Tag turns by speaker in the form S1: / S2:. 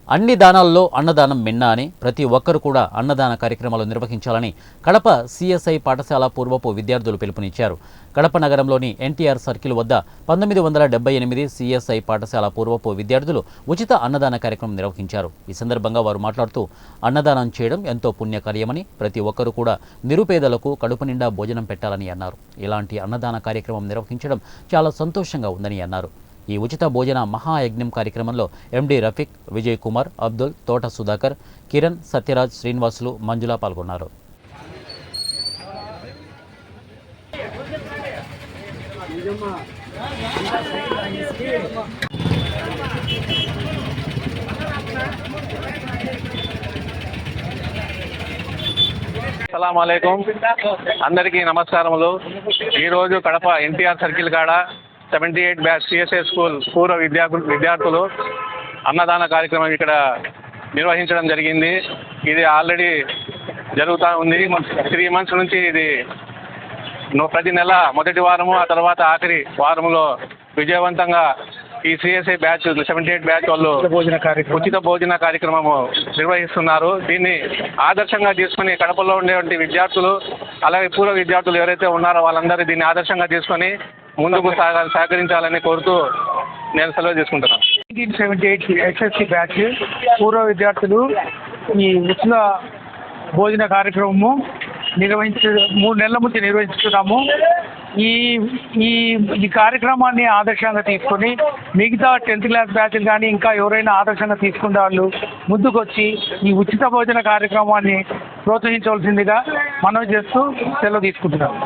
S1: అన్ని దానాల్లో అన్నదానం మిన్న అని ప్రతి ఒక్కరు కూడా అన్నదాన కార్యక్రమాలు నిర్వహించాలని కడప సిఎస్ఐ పాఠశాల పూర్వపు విద్యార్థులు పిలుపునిచ్చారు. కడప నగరంలోని ఎన్టీఆర్ సర్కిల్ వద్ద 1978 సిఎస్ఐ పాఠశాల పూర్వపు విద్యార్థులు ఉచిత అన్నదాన కార్యక్రమం నిర్వహించారు. ఈ సందర్భంగా వారు మాట్లాడుతూ అన్నదానం చేయడం ఎంతో పుణ్యకార్యమని, ప్రతి ఒక్కరు కూడా నిరుపేదలకు కడుపు నిండా భోజనం పెట్టాలని అన్నారు. ఇలాంటి అన్నదాన కార్యక్రమం నిర్వహించడం చాలా సంతోషంగా ఉందని అన్నారు. ఈ ఉచిత భోజన మహాయజ్ఞం కార్యక్రమంలో ఎండి రఫీక్, విజయ్ కుమార్, అబ్దుల్, తోట సుధాకర్, కిరణ్, సత్యరాజ్, శ్రీనివాసులు, మంజుల పాల్గొన్నారు.
S2: అస్సలాముఅలైకుం. అందరికీ నమస్కారములు. ఈరోజు కడప ఎన్టీఆర్ సర్కిల్ కాడ 78 బ్యాచ్ సిఎస్ఐ స్కూల్ పూర్వ విద్యార్థులు అన్నదాన కార్యక్రమం ఇక్కడ నిర్వహించడం జరిగింది. ఇది ఆల్రెడీ జరుగుతూ ఉంది. 3 months నుంచి ఇది ప్రతి నెల మొదటి వారము, ఆ తర్వాత ఆఖరి వారంలో విజయవంతంగా ఈ సిఎస్ఐ బ్యాచ్ 78 బ్యాచ్ వాళ్ళు ఉచిత భోజన కార్యక్రమము నిర్వహిస్తున్నారు. దీన్ని ఆదర్శంగా తీసుకుని కడపలో ఉండేటువంటి విద్యార్థులు, అలాగే పూర్వ విద్యార్థులు ఎవరైతే ఉన్నారో వాళ్ళందరూ దీన్ని ఆదర్శంగా తీసుకొని ముందుకు సహకరించాలని కోరుతూ నేను సెలవు తీసుకుంటున్నాను.
S3: 1978 ఎస్ఎస్సి బ్యాచ్ పూర్వ విద్యార్థులు ఈ ఉచిత భోజన కార్యక్రమము 3 నెలల నుంచి నిర్వహిస్తున్నాము. ఈ కార్యక్రమాన్ని ఆదర్శంగా తీసుకొని మిగతా 10th క్లాస్ బ్యాచ్లు కానీ ఇంకా ఎవరైనా ఆదర్శంగా తీసుకునే వాళ్ళు ముందుకొచ్చి ఈ ఉచిత భోజన కార్యక్రమాన్ని ప్రోత్సహించవలసిందిగా మనవి చేస్తూ సెలవు తీసుకుంటున్నాం.